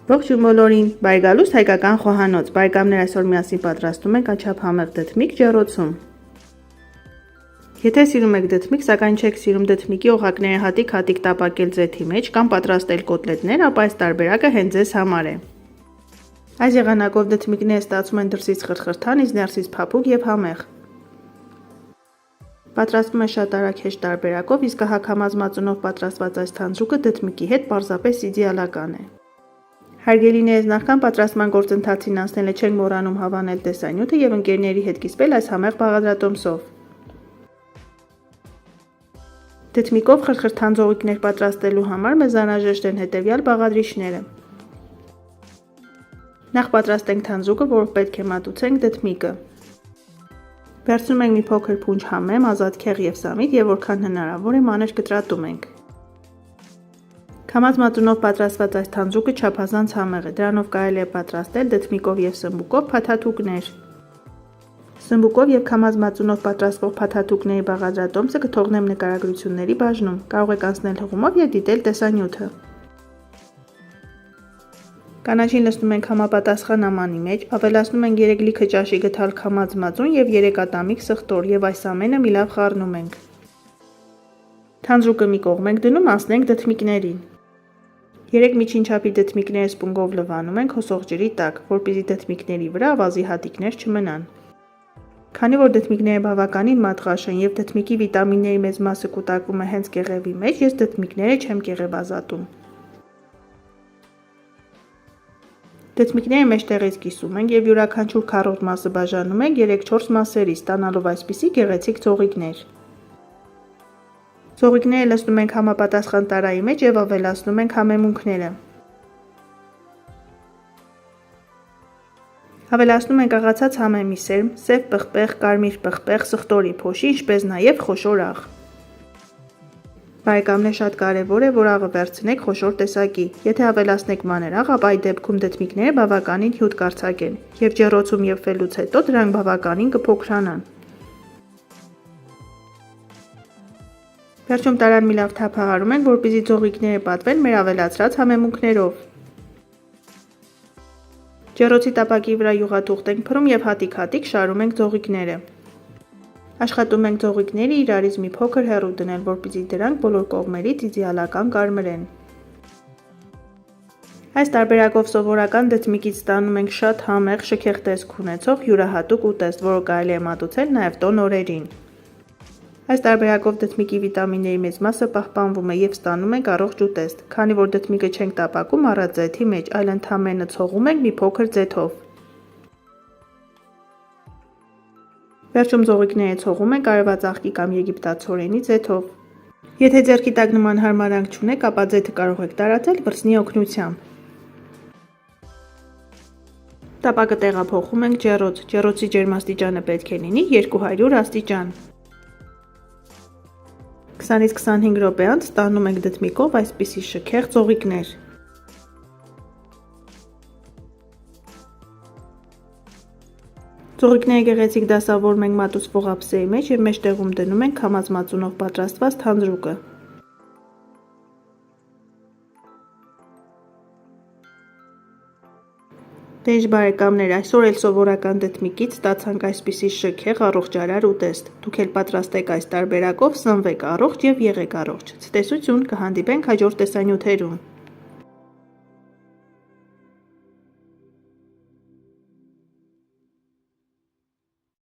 Ողջույն բոլորին, բարեկալուստ հայկական խոհանոց, բարեկամներ այսօր միասին պատրաստում ենք աչափ համեղ դդմիկ ջեռոցում։ Եթե սիրում եք դդմիկ, սակայն չեք սիրում դդմիկի օղակները հատիկ տապակել ձեթի մեջ կամ պատրաստել կոտլետներ, ապա այս տարբերակը հենց ձեզ համար է։ Այս եղանակով դդմիկները ստացվում են դրսից խրթխրթան, իսկ ներսից փափուկ եւ համեղ։ Պատրաստվում է շատ արագ հեշտ տարբերակով, իսկ հագամած մածունով պատրաստված այս թանձրուկը դդմիկի հետ պարզապես իդեալական է։ Հարգելիներս, նախքան պատրաստման գործընթացին անցնելը չենք մոռանում հավանել տեսանյութը եւ ընկերների հետ կիսվել այս համեղ բաղադրատոմսով։ Դդմիկով խրթխրթան ձողիկներ պատրաստելու համար մեզ անհրաժեշտ են հետեւյալ բաղադրիչները։ Նախ պատրաստենք թանձրուկը, որով պետք է մատուցենք դդմիկը։ Վերցնում ենք մի փոքր փունջ համեմ, ազատ քեղ եւ սամիտ եւ որքան հնարավոր է մանր կտրատում ենք։ Քամած մածունով պատրաստված այս թանձրուկը չափազանց համեղ է, դրանով կարելի է պատրաստել դդմիկով եւ սմբուկով փաթաթուկներ։ Սմբուկով եւ քամած մածունով պատրաստվող փաթաթուկների բաղադրատոմսը կթողնեմ նկարագրությունների բաժնում, կարող եք անցնել հղումով եւ դիտել տեսանյութը։ Կանաչին լցնում ենք համապատասխան ամանի մեջ, ավելացնում ենք 3 լիքը ճաշի գթալ քամած մածուն եւ 3 ատամիկ սխտոր եւ այս ամենը մի լավ խառնում ենք։ Թանձրուկը մի կողմ ենք դնում, անցնենք դդմիկներին։ 3 միջին չափի դդմիկները սպունգով լվանում ենք հոսող ջրի տակ, որպեսզի դդմիկների վրա ավազի հատիկներ չմնան։ Քանի որ դդմիկները բավականին մատղաշ են եւ դդմիկի վիտամինների մեծ մասը կուտակվում է հենց կեղևի մեջ, ես դդմիկները չեմ կեղևազատում։ Դդմիկները մեջտեղից կիսում ենք եւ յուրաքանչյուր քառորդ մասը բաժանում ենք 3-4 մասերի, ստանալով այսպիսի գեղեցիկ ձողիկներ։ Ձողիկները լցնում ենք համապատասխան տարայի մեջ եւ ավելացնում ենք համեմունքները։ Ավելացնում ենք աղացած համեմի սերմ, սև պղպեղ, կարմիր պղպեղ, սխտորի փոշի, ինչպես նաեւ խոշոր աղ։ Բարեկամներ, շատ կարեւոր է, որ աղը վերցնեք խոշոր տեսակի։ Եթե ավելացնեք մանր աղ, ապա այդ դեպքում դդմիկները բավականին հյութ կարծակեն եւ ջեռոցում եւ ֆելուց հետո դրանք բավականին կփոքրանան։ Վերջում տարան մի լավ թափ հաղարում ենք, որպեսզի ձողիկները պատվեն մեր ավելացրած համեմունքներով։ Ջեռոցի տապակի վրա յուղաթուղթ ենք փռում եւ հատիկ շարում ենք ձողիկները։ Աշխատում ենք ձողիկները իրարից մի փոքր հեռու դնել, որպեսզի դրանք բոլոր կողմերից իդեալական կարմրեն։ Այս տարբերակով սովորական դդմիկից ստանում ենք շատ համեղ, շքեղ տեսք ունեցող յուրահատուկ ուտեստ, որը կարելի է մատուցել նաեւ տոն օրերին։ Այս տարբերակով դդմիկի վիտամինների մեծ մասը պահպանվում է եւ ստանում ենք առողջ ուտեստ, քանի որ դդմիկը չենք տապակում առանց ձեթի մեջ, այլ ընդամենը ցողում ենք մի փոքր ձեթով։ Վերջում ձողիկները ցողում ենք արևած աղկի կամ եգիպտացորենի ձեթով։ Եթե ձեռքի տակ նման հարմարանք չունեք, ապա ձեթը կարող եք տարածել վրձնի օգնությամբ։ Տապակը տեղափոխում ենք ջեռոց։ Ջեռոցի ջերմաստիճանը պետք է լինի 200 աստիճան։ 20-ից 25 րոպե անց ստանում ենք դդմիկով այսպիսի շքեղ ձողիկներ։ Ձողիկները գեղեցիկ դասավորում ենք մատուցվող ափսեի մեջ եւ մեջտեղում դնում ենք քամած մածունով պատրաստված թանձրուկը։ Դե ինչ բարեկամներ, այսօր էլ սովորական դդմիկից ստացանք այսպիսի շքեղ առողջարար ուտեստ։ Դուք էլ պատրաստեք այս տարբերակով, սնվեք առողջ եւ եղեք առողջ։ Ցտեսություն, կհանդիպենք հաջորդ տեսանյութերում։